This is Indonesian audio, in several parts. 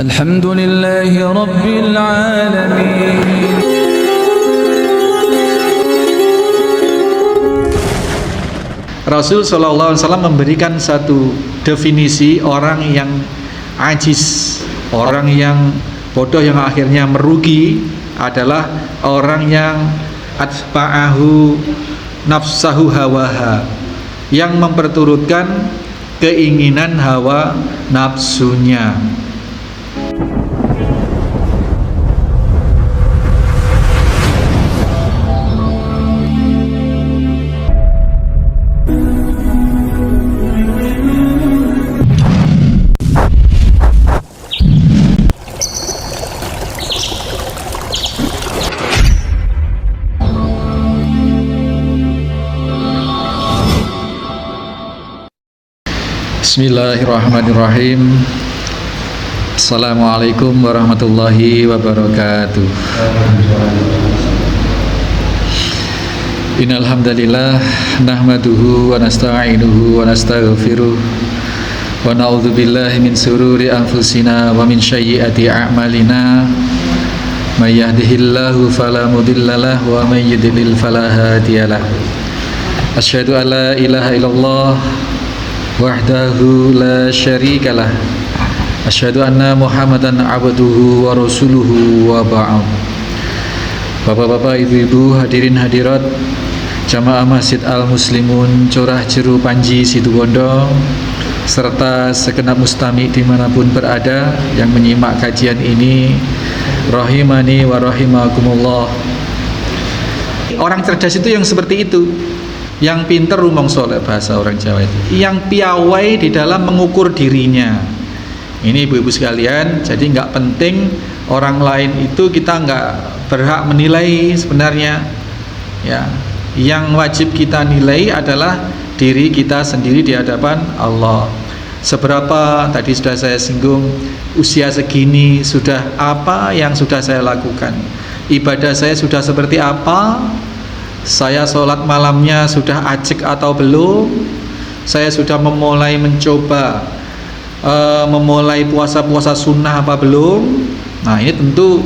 Alhamdulillahi Rabbil Alamin. Rasul SAW memberikan satu definisi orang yang ajis, orang yang bodoh yang akhirnya merugi adalah orang yang atba'ahu nafsahu hawaha, yang memperturutkan keinginan hawa nafsunya. Bismillahirrahmanirrahim. Assalamualaikum warahmatullahi wabarakatuh. Innal hamdalillah nahmaduhu wa nasta'inuhu wa nastaghfiruh wa na'udzu billahi min sururi anfusina wa min sayyiati a'malina. May yahdihillahu fala mudhillalah wa may yudlil fala hadiyalah. Asyhadu an la ilaha illallah wahdahu la syarikalah, asyhadu anna Muhammadan abduhu wa rasuluhu wa ba'd. Bapak-bapak, ibu-ibu, hadirin hadirat jamaah Masjid Al-Muslimun Curah Jeru Panji Situbondo, serta segenap mustami dimanapun berada yang menyimak kajian ini, rahimani wa rahimakumullah. Orang cerdas itu yang seperti itu, yang pinter rumong soleh bahasa orang Jawa itu, yang piawai di dalam mengukur dirinya. Ini ibu-ibu sekalian, jadi nggak penting orang lain itu, kita nggak berhak menilai sebenarnya ya. Yang wajib kita nilai adalah diri kita sendiri di hadapan Allah. Seberapa, tadi sudah saya singgung, usia segini sudah apa yang sudah saya lakukan, ibadah saya sudah seperti apa, saya sholat malamnya sudah ajek atau belum, saya sudah memulai mencoba memulai puasa-puasa sunnah apa belum. Nah, ini tentu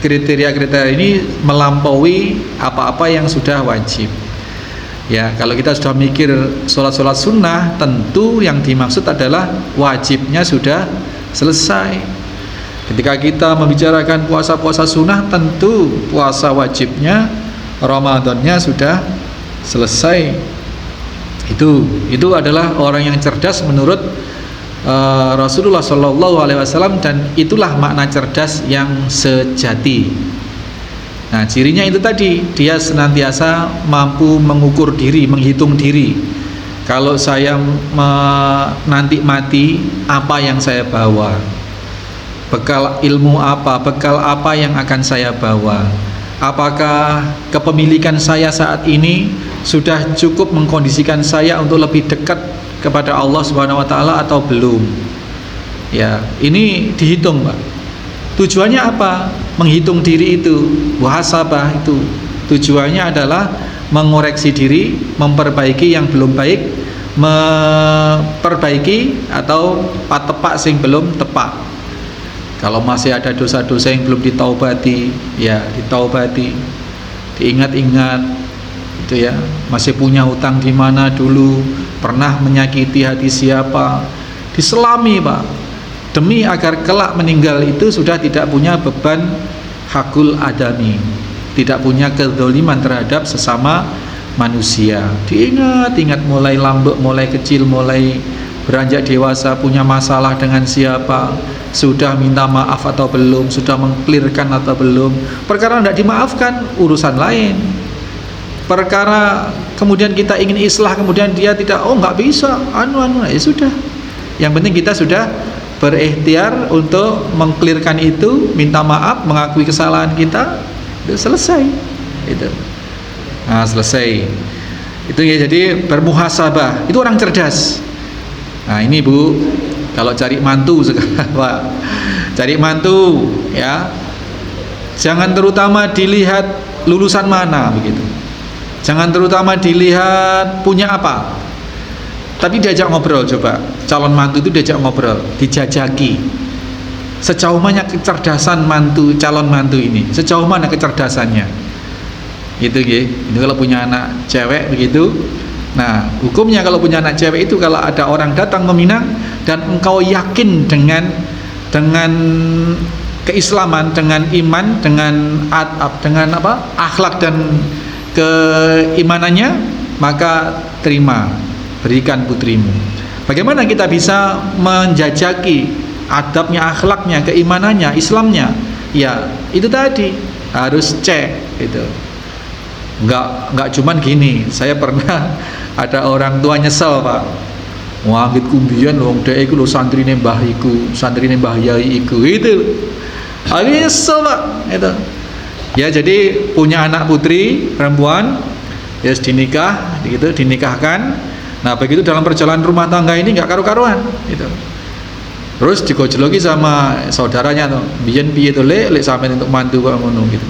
kriteria-kriteria ini melampaui apa-apa yang sudah wajib ya. Kalau kita sudah mikir sholat-sholat sunnah, tentu yang dimaksud adalah wajibnya sudah selesai. Ketika kita membicarakan puasa-puasa sunnah, tentu puasa wajibnya, Ramadannya sudah selesai. Itu adalah orang yang cerdas menurut Rasulullah SAW, dan itulah makna cerdas yang sejati. Nah, cirinya itu tadi, dia senantiasa mampu mengukur diri, menghitung diri. Kalau saya nanti mati, apa yang saya bawa, bekal ilmu apa, bekal apa yang akan saya bawa, apakah kepemilikan saya saat ini sudah cukup mengkondisikan saya untuk lebih dekat kepada Allah Subhanahu wa taala atau belum? Ya, ini dihitung, Pak. Tujuannya apa? Menghitung diri itu, muhasabah itu. Tujuannya adalah mengoreksi diri, memperbaiki yang belum baik, memperbaiki atau patepak sing belum tepak. Kalau masih ada dosa-dosa yang belum ditaubati, ya ditaubati, diingat-ingat, itu ya. Masih punya hutang di mana dulu, pernah menyakiti hati siapa, diselami, Pak, demi agar kelak meninggal itu sudah tidak punya beban hakul adami, tidak punya kezaliman terhadap sesama manusia. Diingat-ingat mulai lambek, mulai kecil, mulai beranjak dewasa, punya masalah dengan siapa, sudah minta maaf atau belum, sudah mengklirkan atau belum. Perkara tidak dimaafkan, urusan lain. Perkara kemudian kita ingin islah, kemudian dia tidak, oh nggak bisa, ya sudah. Yang penting kita sudah berikhtiar untuk mengklirkan itu, minta maaf, mengakui kesalahan kita, itu selesai. Itu. Nah, selesai. Itu ya, jadi bermuhasabah. Itu orang cerdas. Nah, ini Bu, kalau cari mantu sekarang, Pak, cari mantu ya, jangan terutama dilihat lulusan mana begitu, jangan terutama dilihat punya apa, tapi diajak ngobrol. Coba calon mantu itu diajak ngobrol, dijajaki. sejauh mana kecerdasan calon mantu ini, sejauh mana kecerdasannya. Itu kalau punya anak cewek begitu. Nah, hukumnya kalau punya anak cewek itu, kalau ada orang datang meminang dan engkau yakin dengan keislaman, dengan iman, dengan akhlak dan keimanannya, maka terima, berikan putrimu. Bagaimana kita bisa menjajaki adabnya, akhlaknya, keimanannya, Islamnya? Ya, itu tadi harus cek itu. Enggak cuman gini. Saya pernah ada orang tua nyesel, Pak. Wangit kumbian wong dhek iku lho santrine mbah iku, santrine mbah yai iku. Itu. Akhirnya nyesel, Pak. Itu. Ya, jadi punya anak putri perempuan, ya dinikahkan. Nah, begitu dalam perjalanan rumah tangga ini enggak karu-karuan, gitu. Terus digojloki sama saudaranya tuh. Biyen piye to, Lek sampean untuk mantu kok ngono gitu.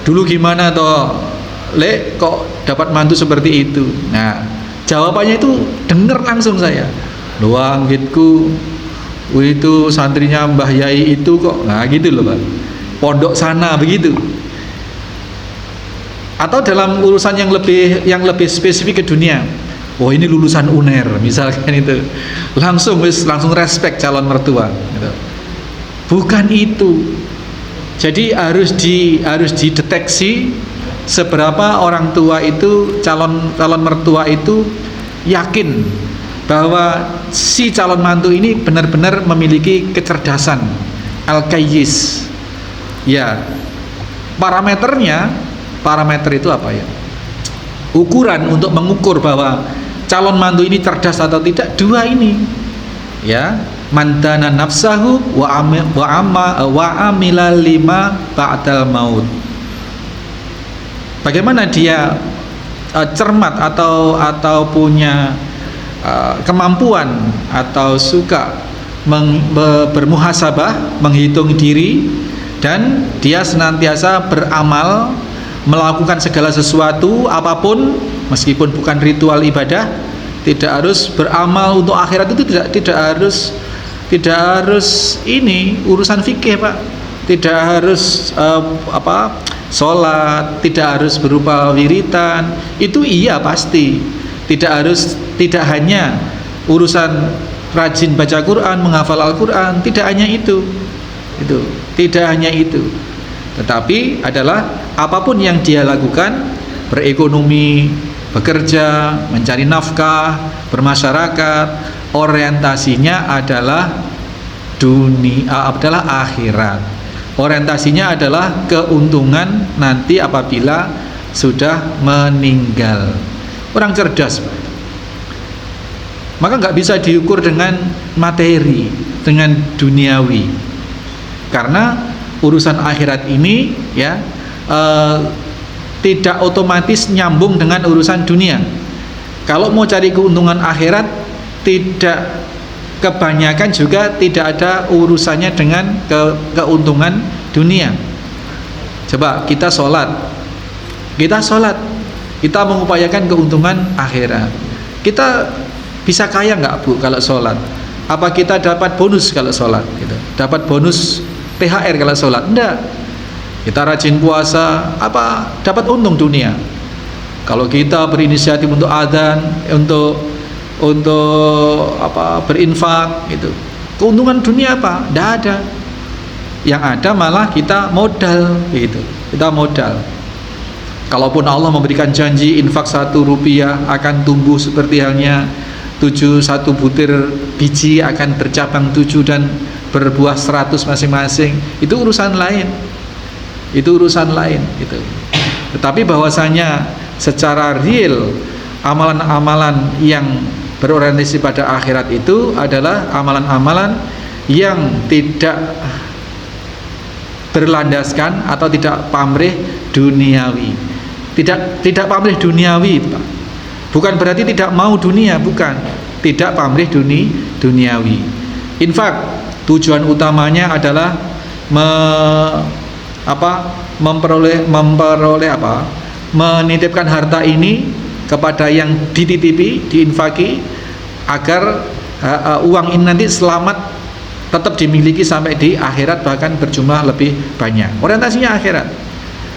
Dulu gimana toh, Lek kok dapat mantu seperti itu? Nah, jawabannya itu dengar langsung saya. Doang gitku itu santrinya Mbah Yai itu kok. Nah, gitu loh, Pak. Pondok sana begitu. Atau dalam urusan yang lebih spesifik ke dunia. Oh, ini lulusan UNER misalkan itu. Langsung respect calon mertua gitu. Bukan itu. Jadi harus dideteksi seberapa orang tua itu, calon mertua itu yakin bahwa si calon mantu ini benar-benar memiliki kecerdasan, al-qayyis. Ya, parameter itu apa ya? Ukuran untuk mengukur bahwa calon mantu ini cerdas atau tidak, dua ini. Ya, mandana nafsahu wa amila lima ba'dal maut. Bagaimana dia cermat atau punya kemampuan atau suka bermuhasabah, menghitung diri, dan dia senantiasa beramal, melakukan segala sesuatu apapun, meskipun bukan ritual ibadah. Tidak harus beramal untuk akhirat itu, tidak harus ini urusan fikih, Pak. Tidak harus sholat, tidak harus berupa wiritan. Itu iya pasti. Tidak hanya urusan rajin baca Quran, menghafal Al-Quran, tidak hanya itu. Tidak hanya itu. Tetapi adalah apapun yang dia lakukan, berekonomi, bekerja, mencari nafkah, bermasyarakat, orientasinya adalah akhirat. Orientasinya adalah keuntungan nanti apabila sudah meninggal. Orang cerdas, Pak. Maka nggak bisa diukur dengan materi, dengan duniawi. Karena urusan akhirat ini ya tidak otomatis nyambung dengan urusan dunia. Kalau mau cari keuntungan akhirat, tidak kebanyakan juga tidak ada urusannya dengan keuntungan dunia. Coba kita sholat, kita mengupayakan keuntungan akhirat. Kita bisa kaya nggak, Bu, kalau sholat? Apa kita dapat bonus kalau sholat? Gitu. Dapat bonus THR kalau sholat? Enggak. Kita rajin puasa, apa dapat untung dunia? Kalau kita berinisiatif untuk adzan, untuk berinfak, gitu, keuntungan dunia apa? Tidak ada. Yang ada malah kita modal, gitu. Kita modal. Kalaupun Allah memberikan janji infak 1 rupiah akan tumbuh seperti halnya 1 butir biji akan bercabang 7 dan berbuah 100 masing-masing, itu urusan lain. Gitu. Tetapi bahwasanya secara real amalan-amalan yang berorientasi pada akhirat itu adalah amalan-amalan yang tidak berlandaskan atau tidak pamrih duniawi. Tidak pamrih duniawi, Pak. Bukan berarti tidak mau dunia, bukan. Tidak pamrih duniawi. Infak tujuan utamanya adalah menitipkan harta ini kepada yang dititipi, diinfaki, agar uang ini nanti selamat tetap dimiliki sampai di akhirat, bahkan berjumlah lebih banyak. Orientasinya akhirat.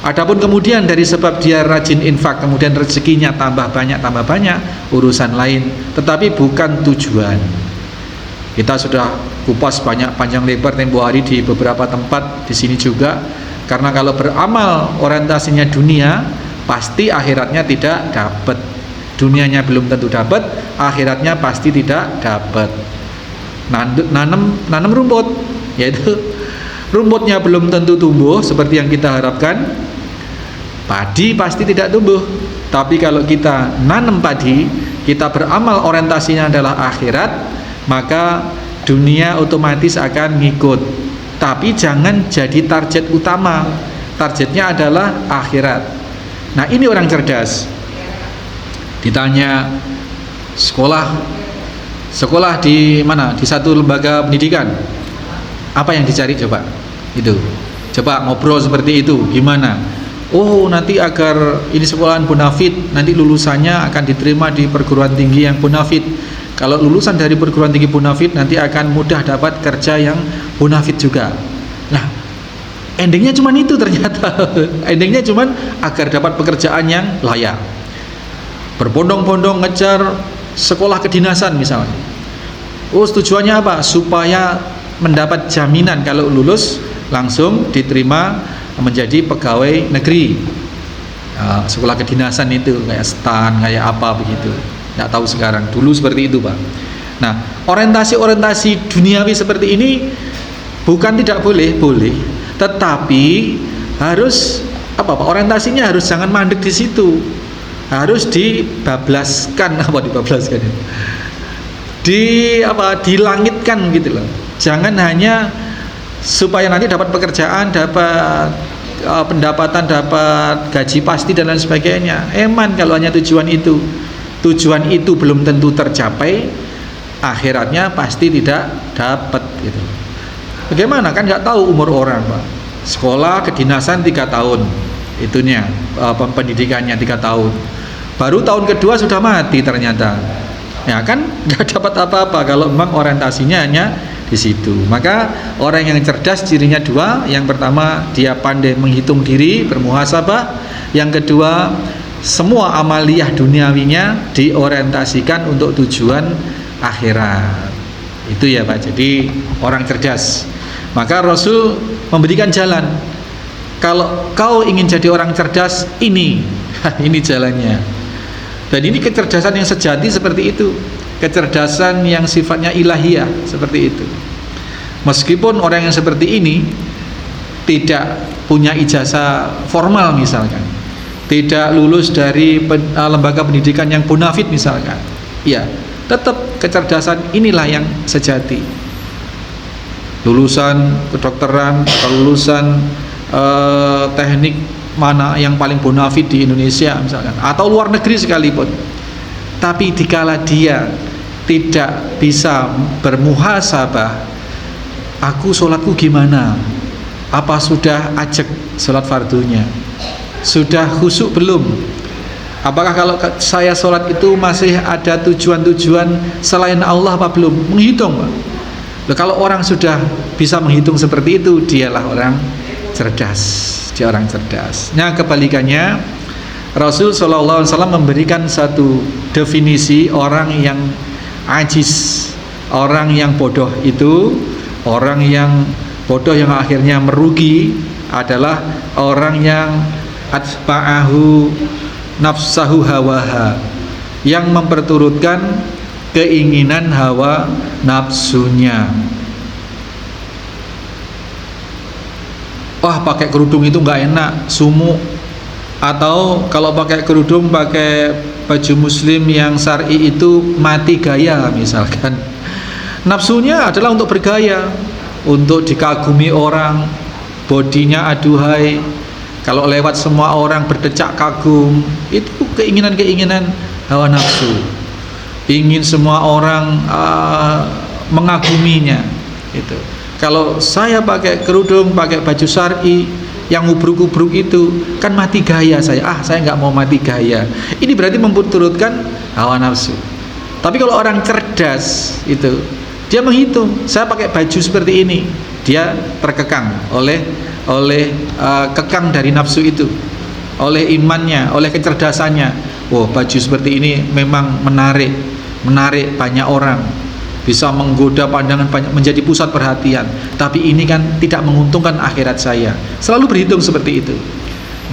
Adapun kemudian dari sebab dia rajin infak, kemudian rezekinya tambah banyak, urusan lain, tetapi bukan tujuan. Kita sudah kupas banyak panjang lebar tempo hari di beberapa tempat, di sini juga. Karena kalau beramal orientasinya dunia, pasti akhiratnya tidak dapat. Dunianya belum tentu dapat, akhiratnya pasti tidak dapat. Nanam rumput, yaitu rumputnya belum tentu tumbuh seperti yang kita harapkan, padi pasti tidak tumbuh. Tapi kalau kita nanam padi, kita beramal orientasinya adalah akhirat, maka dunia otomatis akan ngikut. Tapi jangan jadi target utama. Targetnya adalah akhirat. Nah, ini orang cerdas. Ditanya sekolah di mana? Di satu lembaga pendidikan. Apa yang dicari coba? Itu. Coba ngobrol seperti itu, gimana? Oh, nanti agar ini sekolahan bonafit, nanti lulusannya akan diterima di perguruan tinggi yang bonafit. Kalau lulusan dari perguruan tinggi bonafit nanti akan mudah dapat kerja yang bonafit juga. Nah, endingnya cuman itu ternyata. Endingnya cuman agar dapat pekerjaan yang layak. Berbondong-bondong ngejar sekolah kedinasan misalnya. Oh, tujuannya apa? Supaya mendapat jaminan kalau lulus langsung diterima menjadi pegawai negeri. Sekolah kedinasan itu kayak STAN, kayak apa begitu. Nggak tahu sekarang, dulu seperti itu, Pak. Nah, orientasi duniawi seperti ini bukan tidak boleh, tetapi harus orientasinya harus jangan mandek di situ, harus dibablaskan, dilangitkan gitu loh. Jangan hanya supaya nanti dapat pekerjaan, dapat pendapatan, dapat gaji pasti dan lain sebagainya. Eman kalau hanya tujuan itu belum tentu tercapai, akhiratnya pasti tidak dapat gitu. Bagaimana? Kan nggak tahu umur orang, Pak. Sekolah kedinasan 3 tahun, itunya pendidikannya 3 tahun. Baru tahun kedua sudah mati ternyata. Ya kan nggak dapat apa-apa kalau memang orientasinya hanya di situ. Maka orang yang cerdas cirinya 2. Yang pertama, dia pandai menghitung diri, bermuhasabah. Yang kedua, semua amaliyah duniawinya diorientasikan untuk tujuan akhirat. Itu ya, Pak. Jadi orang cerdas. Maka Rasul memberikan jalan. Kalau kau ingin jadi orang cerdas, ini jalannya. Dan ini kecerdasan yang sejati seperti itu. Kecerdasan yang sifatnya ilahiyah seperti itu. Meskipun orang yang seperti ini tidak punya ijazah formal misalkan, tidak lulus dari lembaga pendidikan yang bonafit misalkan, ya tetap kecerdasan inilah yang sejati. Lulusan kedokteran, lulusan teknik mana yang paling bonafit di Indonesia misalkan, atau luar negeri sekalipun, tapi dikala dia tidak bisa bermuhasabah, aku sholatku gimana? Apa sudah ajak sholat fardunya? Sudah khusyuk belum? Apakah kalau saya sholat itu masih ada tujuan-tujuan selain Allah apa belum? Menghitung, Pak. Loh, kalau orang sudah bisa menghitung seperti itu, dialah orang cerdas. Dia orang cerdas. Nah, kebalikannya, Rasul SAW memberikan satu definisi orang yang ajis, orang yang bodoh itu, orang yang bodoh yang akhirnya merugi adalah orang yang atba'ahu nafsahu hawaha, yang memperturutkan keinginan hawa nafsunya. Wah, pakai kerudung itu nggak enak, sumuk. Atau kalau pakai kerudung, pakai baju muslim yang syar'i itu mati gaya misalkan. Nafsunya adalah untuk bergaya, untuk dikagumi orang, bodinya aduhai. Kalau lewat semua orang berdecak kagum, itu keinginan-keinginan hawa nafsu. Ingin semua orang mengaguminya. Itu. Kalau saya pakai kerudung, pakai baju syar'i yang ubruk-ubruk itu, kan mati gaya saya. Saya nggak mau mati gaya. Ini berarti memperturutkan hawa nafsu. Tapi kalau orang cerdas itu, Dia menghitung, saya pakai baju seperti ini, dia terkekang oleh kekang dari nafsu itu, oleh imannya, oleh kecerdasannya. Baju seperti ini memang menarik banyak orang, bisa menggoda pandangan banyak, menjadi pusat perhatian. Tapi ini kan tidak menguntungkan akhirat saya. Selalu berhitung seperti itu.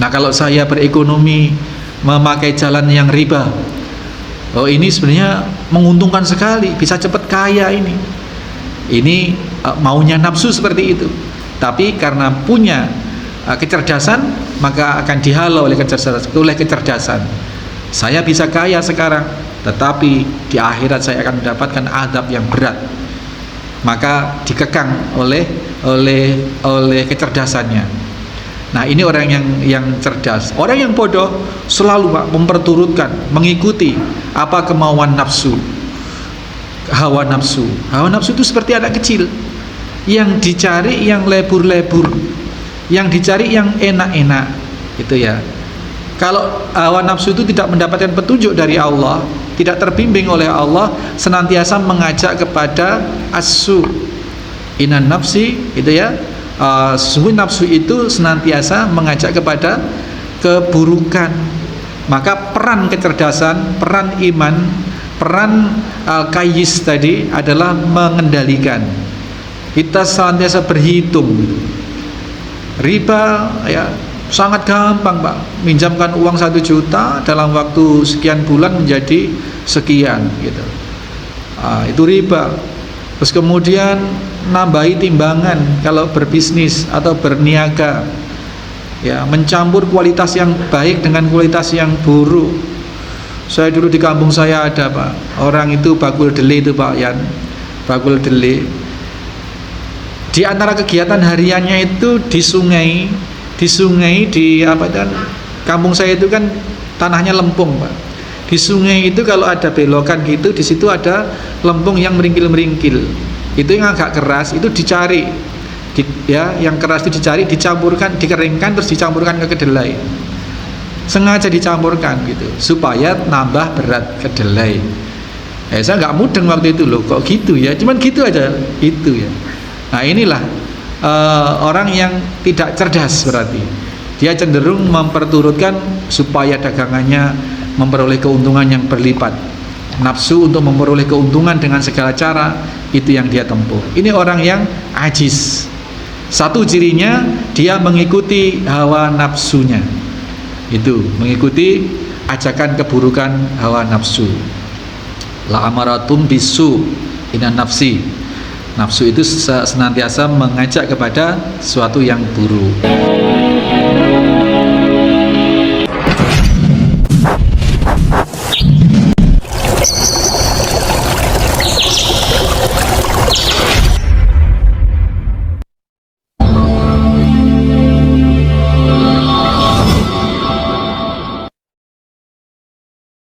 Nah, kalau saya berekonomi memakai jalan yang riba, ini sebenarnya menguntungkan sekali, bisa cepat kaya ini. Ini maunya nafsu seperti itu. Tapi karena punya kecerdasan, maka akan dihalau oleh kecerdasan. Saya bisa kaya sekarang, tetapi di akhirat saya akan mendapatkan azab yang berat. Maka dikekang oleh kecerdasannya. Nah, ini orang yang cerdas. Orang yang bodoh selalu memperturutkan, mengikuti apa kemauan nafsu, hawa nafsu. Hawa nafsu itu seperti anak kecil yang dicari yang lebur-lebur, yang dicari yang enak-enak, gitu ya. Kalau hawa nafsu itu tidak mendapatkan petunjuk dari Allah, tidak terbimbing oleh Allah, senantiasa mengajak kepada as-su, inan nafsi, gitu ya. Sesungguhnya nafsu itu senantiasa mengajak kepada keburukan. Maka peran kecerdasan, peran iman, peran al-qayyis tadi adalah mengendalikan. Kita senantiasa berhitung. Riba ya sangat gampang, Pak. Minjamkan uang 1 juta dalam waktu sekian bulan menjadi sekian, gitu. Itu riba. Terus kemudian nambahi timbangan kalau berbisnis atau berniaga, ya, mencampur kualitas yang baik dengan kualitas yang buruk. Saya dulu di kampung saya ada, Pak, orang itu bakul dele itu, Pak Yan, bakul dele. Di antara kegiatan hariannya itu di sungai di apa kan, kampung saya itu kan tanahnya lempung, Pak. Di sungai itu kalau ada belokan gitu, di situ ada lempung yang meringkil-meringkil. Itu yang agak keras itu dicari, yang keras itu dicari, dicampurkan, dikeringkan, terus dicampurkan ke kedelai. Sengaja dicampurkan gitu supaya nambah berat kedelai. Saya nggak mudeng waktu itu loh, kok gitu ya? Cuman gitu aja, itu ya. Nah, inilah orang yang tidak cerdas berarti. Dia cenderung memperturutkan supaya dagangannya memperoleh keuntungan yang berlipat. Nafsu untuk memperoleh keuntungan dengan segala cara, itu yang dia tempuh. Ini orang yang ajis. Satu cirinya, dia mengikuti hawa nafsunya. Itu, mengikuti ajakan keburukan hawa nafsu. La amaratum bisu inan nafsi. Nafsu itu senantiasa mengajak kepada sesuatu yang buruk.